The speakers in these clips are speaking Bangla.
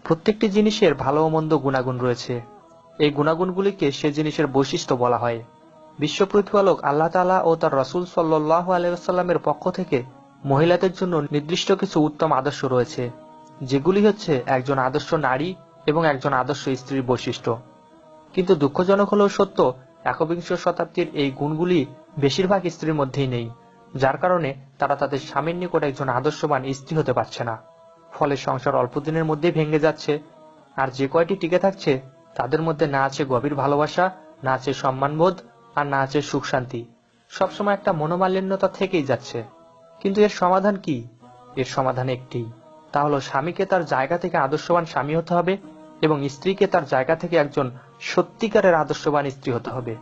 প্রত্যেকটি জিনিসের ভালো ও মন্দ গুণাগুণ রয়েছে। এই গুণাগুণগুলিকে সে জিনিসের বৈশিষ্ট্য বলা হয়। বিশ্ব প্রতিপালক আল্লাহ তাআলা ও তার রাসূল সাল্লাল্লাহু আলাইহি ওয়াসাল্লামের পক্ষ থেকে মহিলাদের জন্য নির্দিষ্ট কিছু উত্তম আদর্শ রয়েছে, যেগুলি হচ্ছে একজন আদর্শ নারী এবং একজন আদর্শ স্ত্রীর বৈশিষ্ট্য। কিন্তু দুঃখজনক হলেও সত্য, একবিংশ শতাব্দীর এই গুণগুলি বেশিরভাগ স্ত্রীর মধ্যেই নেই, যার কারণে তারা তাদের স্বামীর নিকট একজন আদর্শবান স্ত্রী হতে পারছে না। ফলে সংসার অল্প দিনের মধ্যেই ভেঙে যাচ্ছে। আর যে কয়টি টিকে থাকছে তাদের মধ্যে না আছে গভীর ভালোবাসা, না আছে সম্মানবোধ, আর না আছে সুখ শান্তি। সবসময় একটা মনোমালিন্যতা থেকেই যাচ্ছে। কিন্তু এর সমাধান কি? এর সমাধান একটি, তা হলো স্বামীকে তার জায়গা থেকে আদর্শবান স্বামী হতে হবে এবং স্ত্রীকে তার জায়গা থেকে একজন সত্যিকারের আদর্শবান স্ত্রী হতে হবে।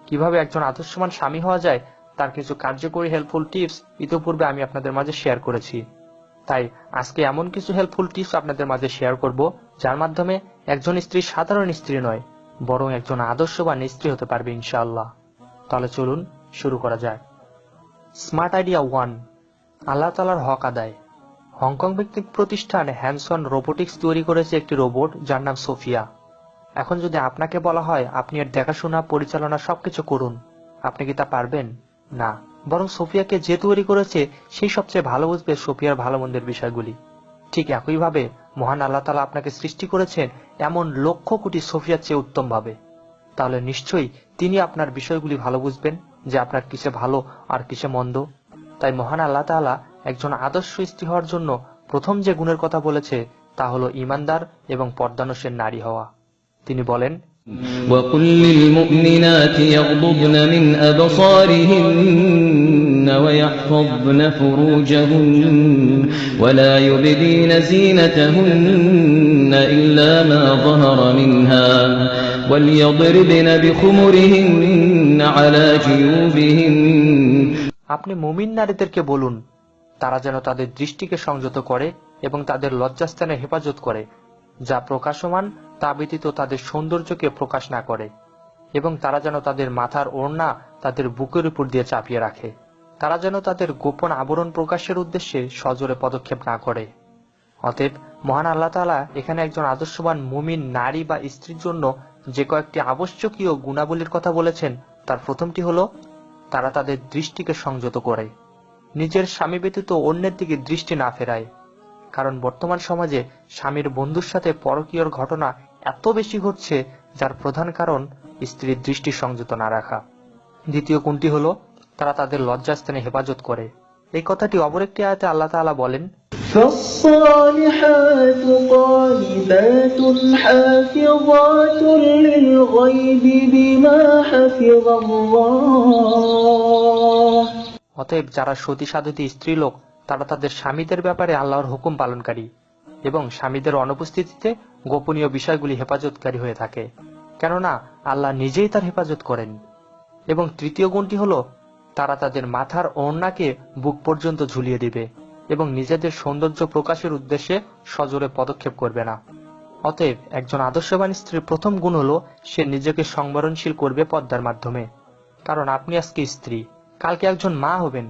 কিভাবে একজন আদর্শবান স্বামী হওয়া যায় তার কিছু কার্যকরী হেল্পফুল টিপস ইতিপূর্বে আমি আপনাদের মাঝে শেয়ার করেছি। তাই আজকে এমন কিছু হেল্পফুল টিপস আপনাদের মাঝে শেয়ার করব, যার মাধ্যমে একজন স্ত্রী সাধারণ স্ত্রী নয়, বরং একজন আদর্শবান স্ত্রী হতে পারবে ইনশাআল্লাহ। তাহলে চলুন শুরু করা যাক। স্মার্ট আইডিয়া 1, আল্লাহ তাআলার হক আদায়। হংকং ভিত্তিক প্রতিষ্ঠান হ্যানসন রোবোটিক্স তৈরি করেছে একটি রোবট যার নাম সোফিয়া। এখন যদি আপনাকে বলা হয় আপনি এর দেখাশোনা, পরিচালনা সবকিছু করুন, আপনি কি তা পারবেন? না, বরং সোফিয়াকে যে তৈরি করেছে সেই সবচেয়ে ভালো বুঝবে সোফিয়ার ভালো মন্দের বিষয়গুলি। ঠিক একইভাবে মহান আল্লাহ তাআলা আপনাকে সৃষ্টি করেছেন এমন লক্ষ কোটি সোফিয়ার চেয়ে উত্তম ভাবে। তাহলে নিশ্চয়ই তিনি আপনার বিষয়গুলি ভালো বুঝবেন, যে আপনার কিসে ভালো আর কিসে মন্দ। তাই মহান আল্লাহ তাআলা একজন আদর্শ স্ত্রী হওয়ার জন্য প্রথম যে গুণের কথা বলেছে তা হলো ঈমানদার এবং পর্দানশীল নারী হওয়া। তিনি বলেন, وَقُل لِّلْمُؤْمِنَاتِ يَغْضُضْنَ مِنْ أَبْصَارِهِنَّ وَيَحْفَظْنَ فُرُوجَهُنَّ وَلَا يُبْدِينَ زِينَتَهُنَّ إِلَّا مَا ظَهَرَ مِنْهَا وَلْيَضْرِبْنَ بِخُمُرِهِنَّ عَلَى جُيُوبِهِنَّ। আপনি মুমিন নারীদেরকে বলুন তারা যেন তাদের দৃষ্টিকে সংযত করে এবং তাদের লজ্জাস্থানের হেফাজত করে, যা প্রকাশমান তা ব্যতীত তাদের সৌন্দর্যকে প্রকাশ না করে, এবং তারা যেন তাদের মাথার ওড়না তাদের বুকের উপর দিয়ে চাপিয়ে রাখে। তারা যেন তাদের গোপন আবরণ প্রকাশের উদ্দেশ্যে সজোরে পদক্ষেপ না করে। অতএব মহান আল্লাহ তাআলা এখানে একজন আদর্শবান মুমিন নারী বা স্ত্রীর জন্য যে কয়েকটি আবশ্যকীয় গুণাবলীর কথা বলেছেন, তার প্রথমটি হলো তারা তাদের দৃষ্টিকে সংযত করে, নিজের স্বামী ব্যতীত অন্যের দিকে দৃষ্টি না ফেরায়। কারণ বর্তমান সমাজে স্বামীর বন্ধুর সাথে পরকীয়র ঘটনা এত বেশি ঘটছে, যার প্রধান কারণ স্ত্রীর দৃষ্টি সংযত না রাখা। দ্বিতীয় গুণটি হলো তারা তাদের লজ্জাস্থানে হেফাজত করে। এই কথাটি অপর একটি আয়াতে আল্লাহ তাআলা বলেন, فالصالحات قانتات حافظات للغيب بما حفظ الله। অতএব যারা সতী সাধুতী স্ত্রীলোক তারা তাদের স্বামীদের ব্যাপারে আল্লাহর হুকুম পালনকারী এবং স্বামীদের অনুপস্থিতিতে গোপনীয় বিষয়গুলি হেফাজতকারী হয়ে থাকে, কেননা আল্লাহ নিজেই তার হেফাজত করেন। এবং তৃতীয় গুণটি হলো তারা তাদের মাথার ওড়নাকে বুক পর্যন্ত ঝুলিয়ে দিবে এবং নিজেদের সৌন্দর্য প্রকাশের উদ্দেশ্যে সজোরে পদক্ষেপ করবে না। অতএব একজন আদর্শবান স্ত্রীর প্রথম গুণ হলো সে নিজেকে সংবরণশীল করবে পর্দার মাধ্যমে। কারণ আপনি আজকে স্ত্রী, কালকে একজন মা হবেন,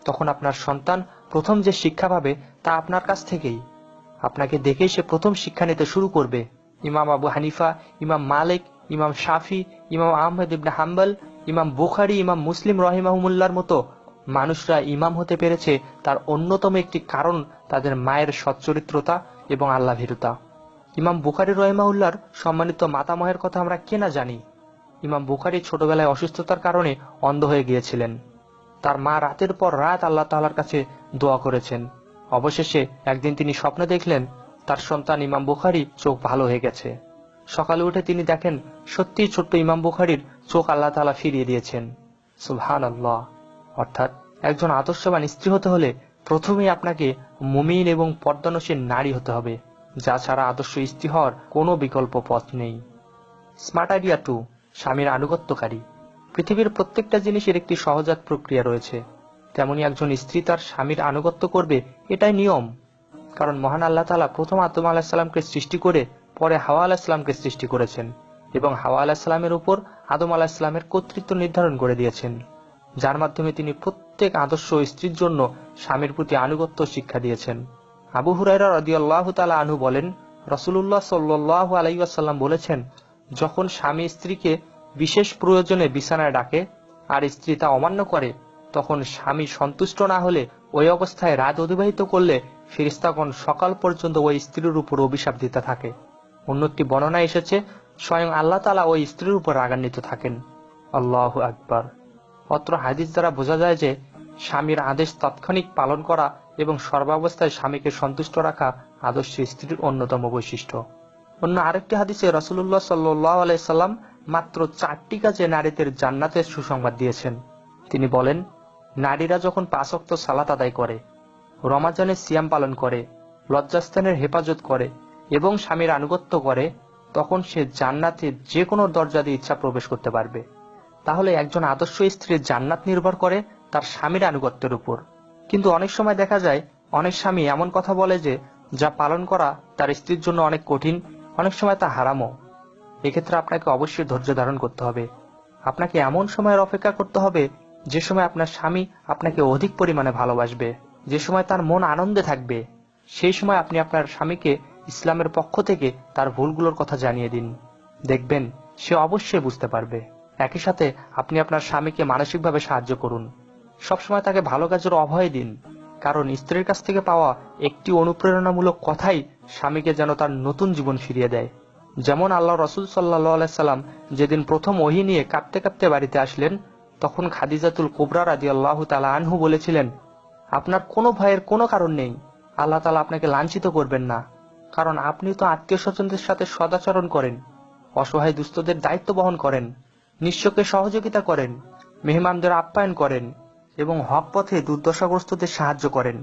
তখন আপনার সন্তান প্রথম যে শিক্ষা পাবে তা আপনার কাছ থেকেই। আপনাকে দেখেই সে প্রথম শিক্ষা নিতে শুরু করবে। ইমাম আবু হানিফা, ইমাম মালিক, ইমাম শাফি, ইমাম আহমদ ইবনে হাম্বল, ইমাম বুখারী, ইমাম মুসলিম রহিমাহুমুল্লাহর মতো মানুষরা ইমাম হতে পেরেছে তার অন্যতম একটি কারণ তাদের মায়ের সচ্চরিত্রতা এবং আল্লাহ ভীরুতা। ইমাম বুখারী রহিমাহুল্লাহর সম্মানিত মাতামহের কথা আমরা কে না জানি। ইমাম বুখারী ছোটবেলায় অসুস্থতার কারণে অন্ধ হয়ে গিয়েছিলেন। তার মা রাতের পর রাত আল্লাহ তাআলার কাছে দোয়া করেছেন। অবশেষে একদিন তিনি স্বপ্নে দেখলেন তার সন্তান ইমাম বুখারী চোখ ভালো হয়ে গেছে। সকালে উঠে তিনি দেখেন সত্যিই ছোট্ট ইমাম বুখারীর চোখ আল্লাহ তাআলা ফিরিয়ে দিয়েছেন। সুবহানাল্লাহ। অর্থাৎ একজন আদর্শবান স্ত্রী হতে হলে প্রথমেই আপনাকে মুমিন এবং পর্দানশীল নারী হতে হবে, যা ছাড়া আদর্শ স্ত্রী হওয়ার কোনো বিকল্প পথ নেই। স্মার্ট আইডিয়া 2, স্বামীর আনুগত্যকারী। পৃথিবীর প্রত্যেকটা জিনিসের একটি সহজাত প্রক্রিয়া রয়েছে, তেমনি একজন স্ত্রী তার স্বামীর আনুগত্য করবে, এটাই নিয়ম। কারণ মহান আল্লাহ তাআলা প্রথম আদম আলাইহিস সালামকে সৃষ্টি করে পরে হাওয়া আলাইহিস সালামকে সৃষ্টি করেছেন এবং হাওয়া আলাইহিস সালামের উপর আদম আলাইহিস সালামের কর্তৃত্ব নির্ধারণ করে দিয়েছেন, যার মাধ্যমে তিনি প্রত্যেক আদর্শ স্ত্রীর জন্য স্বামীর প্রতি আনুগত্য শিক্ষা দিয়েছেন। আবু হুরায়রা রাদিয়াল্লাহু তাআলা আনহু বলেন, রাসূলুল্লাহ সাল্লাল্লাহু আলাইহি ওয়াসাল্লাম বলেছেন, যখন স্বামী স্ত্রীকে বিশেষ প্রয়োজনে বিছানায় ডাকে আর স্ত্রী তা অমান্য করে, তখন স্বামী সন্তুষ্ট না হলে ওই অবস্থায় রাত অতিবাহিত করলে ফেরেশতাগণ সকাল পর্যন্ত ওই স্ত্রীর উপর অভিশাপ দিতে থাকে। অন্য একটি বর্ণনায় এসেছে, স্বয়ং আল্লাহ তাআলা ওই স্ত্রীর উপর রাগান্বিত থাকেন। আল্লাহু আকবার। অত্র হাদিস দ্বারা বোঝা যায় যে স্বামীর আদেশ তাৎক্ষণিক পালন করা এবং সর্বাবস্থায় স্বামীকে সন্তুষ্ট রাখা আদর্শ স্ত্রীর অন্যতম বৈশিষ্ট্য। অন্য আরেকটি হাদিসে রাসূলুল্লাহ সাল্লাল্লাহু আলাইহি সাল্লাম মাত্র 4টি কাজে নারীদের জান্নাতের সুসংবাদ দিয়েছেন। তিনি বলেন, নারীরা যখন 5 ওয়াক্ত সালাত আদায় করে, রমাজানের সিয়াম পালন করে, লজ্জাস্থানের হেফাজত করে এবং স্বামীর আনুগত্য করে, তখন সে জান্নাতের যে কোনো দরজা দিয়ে ইচ্ছা প্রবেশ করতে পারবে। তাহলে একজন আদর্শ স্ত্রীর জান্নাত নির্ভর করে তার স্বামীর আনুগত্যের উপর। কিন্তু অনেক সময় দেখা যায় অনেক স্বামী এমন কথা বলে যে যা পালন করা তার স্ত্রীর জন্য অনেক কঠিন, অনেক সময় তা হারামও। এক্ষেত্রে আপনাকে অবশ্যই ধৈর্য ধারণ করতে হবে। আপনাকে এমন সময়ের অপেক্ষা করতে হবে যে সময় আপনার স্বামী আপনাকে অধিক পরিমাণে ভালোবাসবে, যে সময় তার মন আনন্দে থাকবে। সেই সময় আপনি আপনার স্বামীকে ইসলামের পক্ষ থেকে তার ভুলগুলোর কথা জানিয়ে দিন। দেখবেন সে অবশ্যই বুঝতে পারবে। একই সাথে আপনি আপনার স্বামীকে মানসিকভাবে সাহায্য করুন। সবসময় তাকে ভালো কাজের অভয় দিন, কারণ স্ত্রীর কাছ থেকে পাওয়া একটি অনুপ্রেরণামূলক কথাই স্বামীকে যেন তার নতুন জীবন ফিরিয়ে দেয়। যেমন আল্লাহ রাসূল সাল্লাল্লাহু আলাইহি সাল্লাম যেদিন প্রথম ওহী নিয়ে কাঁপতে কাঁপতে বাড়িতে আসলেন, তখন খাদিজাতুল কুবরা রাদিয়াল্লাহু তাআলা আনহু বলেছিলেন, আপনার কোনো ভয়ের কোনো কারণ নেই, আল্লাহ তাআলা আপনাকে লাঞ্ছিত করবেন না, কারণ আপনি তো আত্মীয় স্বজনদের সাথে সদাচরণ করেন, অসহায় দুস্থদের দায়িত্ব বহন করেন, নিঃস্বকে সহযোগিতা করেন, মেহমানদের আপ্যায়ন করেন এবং হক পথে দুর্দশাগ্রস্তদের সাহায্য করেন।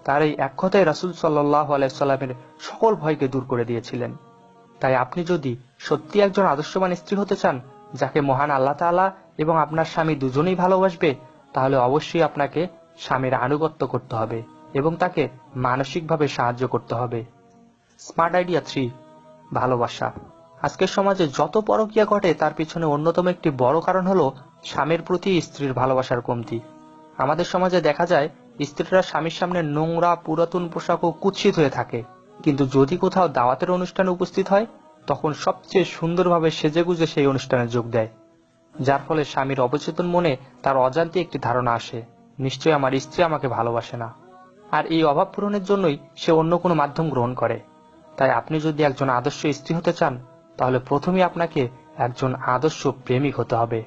তার এই এক কথাই রাসূল সাল্লাল্লাহু আলাইহি সাল্লামের সকল ভয়কে দূর করে দিয়েছিলেন। তাই আপনি যদি সত্যি একজন আদর্শবান স্ত্রী হতে চান, যাকে মহান আল্লাহ তাআলা এবং আপনার স্বামী দুজনেই ভালোবাসবে, তাহলে অবশ্যই আপনাকে স্বামীর আনুগত্য করতে হবে এবং তাকে মানসিকভাবে সাহায্য করতে হবে। স্মার্ট আইডিয়া 3, ভালোবাসা। আজকের সমাজে যত পরকীয়া ঘটে তার পিছনে অন্যতম একটি বড় কারণ হলো স্বামীর প্রতি স্ত্রীর ভালোবাসার কমতি। আমাদের সমাজে দেখা যায় স্ত্রীরা স্বামীর সামনে নোংরা পুরাতন পোশাক ও কুৎসিত হয়ে থাকে, কিন্তু যদি কোথাও দাওয়াতের অনুষ্ঠানে উপস্থিত হয়, তখন সবচেয়ে সুন্দরভাবে সেজেগুজে সেই অনুষ্ঠানে যোগ দেয়, যার ফলে স্বামীর অবচেতন মনে তার অজান্তে একটি ধারণা আসে, নিশ্চয়ই আমার স্ত্রী আমাকে ভালোবাসে না। আর এই অভাব পূরণের জন্যই সে অন্য কোনো মাধ্যম গ্রহণ করে। তাই আপনি যদি একজন আদর্শ স্ত্রী হতে চান, তাহলে প্রথমে আপনাকে একজন আদর্শ প্রেমিক হতে হবে।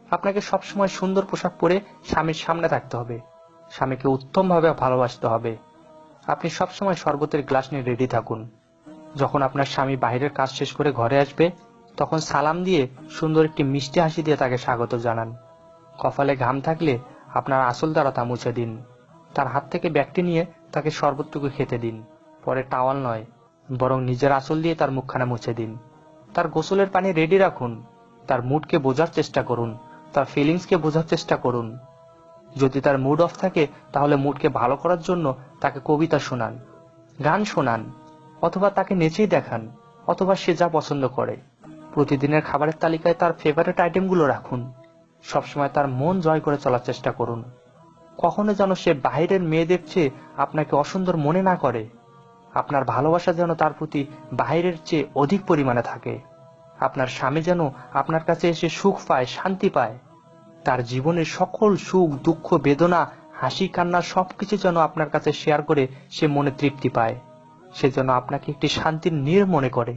আপনাকে সবসময় সুন্দর পোশাক পরে স্বামীর সামনে থাকতে হবে, স্বামীকে উত্তমভাবে ভালোবাসতে হবে। আপনি সবসময় শরবতের গ্লাস নিয়ে রেডি থাকুন। যখন আপনার স্বামী বাইরের কাজ শেষ করে ঘরে আসবে, তখন সালাম দিয়ে সুন্দর একটি মিষ্টি হাসি দিয়ে তাকে স্বাগত জানান। কপালে ঘাম থাকলে আপনার আঁচল দ্বারা তা মুছে দিন। তার হাত থেকে ব্যাগটি নিয়ে তাকে শরবতটুকু খেতে দিন। পরে টাওয়াল নয়, বরং নিজের আঁচল দিয়ে তার মুখখানা মুছে দিন। তার গোসলের পানি রেডি রাখুন। তার মুডকে বোঝার চেষ্টা করুন, তার ফিলিংসকে বোঝার চেষ্টা করুন। যদি তার মুড অফ থাকে, তাহলে মুডকে ভালো করার জন্য তাকে কবিতা শোনান, গান শোনান, অথবা তাকে নেচেই দেখান, অথবা সে যা পছন্দ করে। প্রতিদিনের খাবারের তালিকায় তার ফেভারিট আইটেমগুলো রাখুন। সবসময় তার মন জয় করে চলার চেষ্টা করুন। কখনো যেন সে বাইরের মেয়েদের চেয়ে আপনাকে অসুন্দর মনে না করে। আপনার ভালোবাসা যেন তার প্রতি বাইরের চেয়ে অধিক পরিমাণে থাকে। আপনার স্বামী যেন আপনার কাছে এসে সুখ পায়, শান্তি পায়। তার জীবনের সকল সুখ, দুঃখ, বেদনা, হাসি, কান্না সবকিছু যেন আপনার কাছে শেয়ার করে সে মনে তৃপ্তি পায়। সে যেন আপনাকে একটি শান্তির নীড় মনে করে।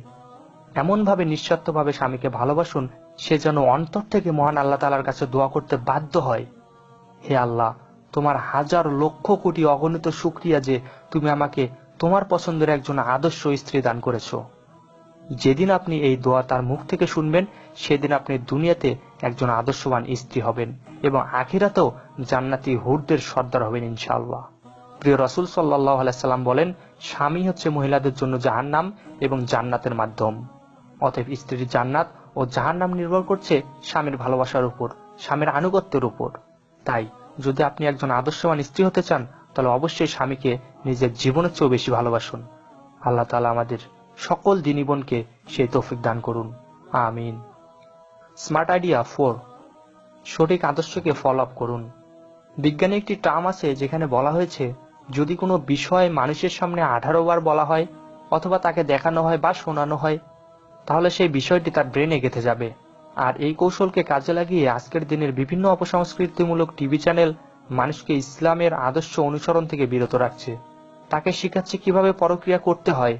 এমনভাবে নিঃস্বার্থভাবে স্বামীকে ভালোবাসুন, সে যেন অন্তর থেকে মহান আল্লাহ তাআলার কাছে দোয়া করতে বাধ্য হয়, হে আল্লাহ, তোমার হাজার লক্ষ কোটি অগণিত শুকরিয়া যে তুমি আমাকে তোমার পছন্দের একজন আদর্শ স্ত্রী দান করেছো। যেদিন আপনি এই দোয়া তার মুখ থেকে শুনবেন, সেদিন আপনি দুনিয়াতে একজন আদর্শবান স্ত্রী হবেন এবং আখিরাতেও জান্নাতি হুরদের সর্দার হবেন ইনশাআল্লাহ। প্রিয় রাসূল সাল্লাল্লাহু আলাইহি সাল্লাম বলেন, স্বামী হচ্ছে মহিলাদের জন্য জাহান্নাম এবং জান্নাতের মাধ্যম। অতএব স্ত্রীর জান্নাত ও জাহান্নাম নির্ভর করছে স্বামীর ভালোবাসার উপর, স্বামীর আনুগত্যের উপর। তাই যদি আপনি একজন আদর্শবান স্ত্রী হতে চান, তাহলে অবশ্যই স্বামীকে নিজের জীবনের চেয়েও বেশি ভালোবাসুন। আল্লাহ তাআলা আমাদের সকল দিনী বোনকে সেই তৌফিক দান করুন, আমিন। স্মার্ট আইডিয়া 4, সঠিক আদর্শকে ফলো আপ করুন। বিজ্ঞানে একটি টার্ম আছে যেখানে বলা হয়েছে, যদি কোনো বিষয় মানুষের সামনে 18 বার বলা হয় অথবা তাকে দেখানো হয় বা শোনানো হয়, তাহলে সেই বিষয়টি তার ব্রেনে গেঁথে যাবে। আর এই কৌশলকে কাজে লাগিয়ে আজকের দিনের বিভিন্ন অপসংস্কৃতিমূলক টিভি চ্যানেল মানুষকে ইসলামের আদর্শ অনুসরণ থেকে বিরত রাখছে। তাকে শেখাচ্ছে কিভাবে পরক্রিয়া করতে হয়,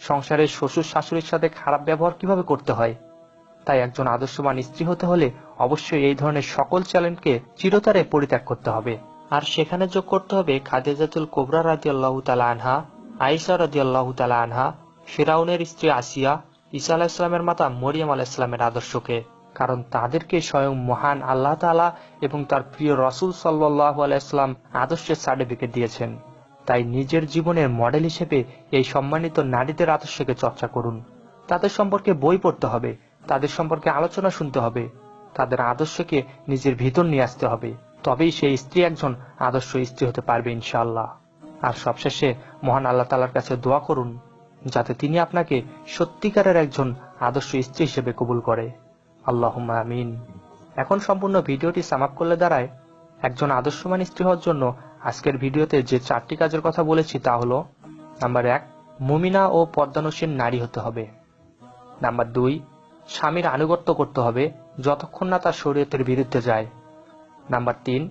সংসারের শ্বশুর শাশুড়ির সাথে খারাপ ব্যবহার কিভাবে করতে হয়। তাই একজন আদর্শবান স্ত্রী হতে হলে অবশ্যই এই ধরনের সকল চ্যালেঞ্জকে চিরতরে পরিত্যাগ করতে হবে। আর সেখানে যোগ করতে হবে খাদিজাতুল কুবরা রাদিয়াল্লাহু তাআলা আনহা, আয়েশা রাদিয়াল্লাহু তাআলা আনহা, ফিরাউনের স্ত্রী আসিয়া, ঈসা আলাইহিস সালামের মাতা মরিয়ম আলাইহিস সালামের আদর্শকে। কারণ তাদেরকে স্বয়ং মহান আল্লাহ তাআলা এবং তার প্রিয় রাসূল সাল্লাল্লাহু আলাইহি ওয়াসাল্লাম আদর্শের সার্টিফিকেট দিয়েছেন। তাই নিজের জীবনের মডেল হিসেবে এই সম্মানিত নারীদের আদর্শকে চর্চা করুন। তাদের সম্পর্কে বই পড়তে হবে, তাদের সম্পর্কে আলোচনা শুনতে হবে, তাদের আদর্শকে নিজের ভিতর নিয়ে আসতে হবে। তবেই সেই স্ত্রী একজন আদর্শ স্ত্রী হতে পারবে ইনশাআল্লাহ। আর সবশেষে মহান আল্লাহ তাআলার কাছে দোয়া করুন যাতে তিনি আপনাকে সত্যিকারের একজন আদর্শ স্ত্রী হিসেবে কবুল করে। আল্লাহুম্মা আমিন। এখন সম্পূর্ণ ভিডিওটি সামাপ করলে দাঁড়ায়, একজন আদর্শবান স্ত্রী হওয়ার জন্য আজকের ভিডিওতে যে 4টি কাজের কথা বলেছি তা হলো: নাম্বার 1, মুমিনা ও পর্দানসীন নারী হতে হবে। নাম্বার 2, স্বামীর আনুগত্য করতে হবে যতক্ষণ না তার শরীয়তের বিরুদ্ধে যায়। নাম্বার 3,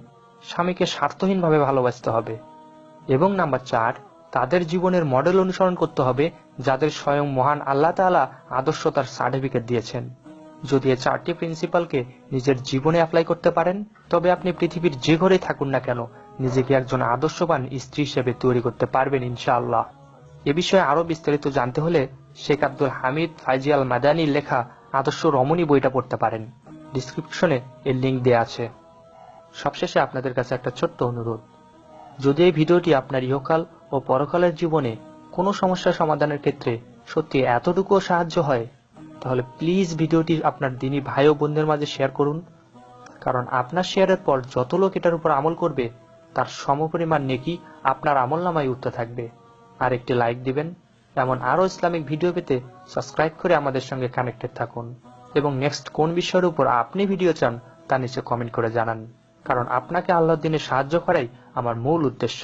স্বামীকে স্বার্থহীনভাবে ভালোবাসতে হবে। এবং নাম্বার 4, তাদের জীবনের মডেল অনুসরণ করতে হবে যাদের স্বয়ং মহান আল্লাহ তাআলা আদর্শতার সার্টিফিকেট দিয়েছেন। যদি এই 4টি প্রিন্সিপালকে নিজের জীবনে অ্যাপ্লাই করতে পারেন, তবে আপনি পৃথিবীর যে ঘরেই থাকুন না কেন নিজেকে একজন আদর্শবান স্ত্রী হিসেবে তৈরি করতে পারবেন ইনশাআল্লাহ। এ বিষয়ে আরো বিস্তারিত জানতে হলে শেখ আব্দুল হামিদ ফাইজি আল মাদানির লেখা আদর্শ রমণী বইটা পড়তে পারেন। ডিসক্রিপশনে এর লিঙ্ক দেয়া আছে। সবশেষে আপনাদের কাছে একটা ছোট্ট অনুরোধ, যদি এই ভিডিওটি আপনার ইহকাল ও পরকালের জীবনে কোনো সমস্যা সমাধানের ক্ষেত্রে সত্যি এতটুকুও সাহায্য হয়, তাহলে প্লিজ ভিডিওটি আপনার দিনী ভাই ও বোনদের মাঝে শেয়ার করুন। কারণ আপনার শেয়ারের পর যত লোক এটার উপর আমল করবে তার সমপরিমাণ নেকি আপনার আমলনামায় উঠতে থাকবে। আর একটি লাইক দিবেন। এমন আরো ইসলামিক ভিডিও পেতে সাবস্ক্রাইব করে আমাদের সঙ্গে কানেক্টেড থাকুন। এবং নেক্সট কোন বিষয়ের উপর আপনি ভিডিও চান তা নিচে কমেন্ট করে জানান। কারণ আপনাকে আল্লাহর দ্বীনে সাহায্য করাই আমার মূল উদ্দেশ্য।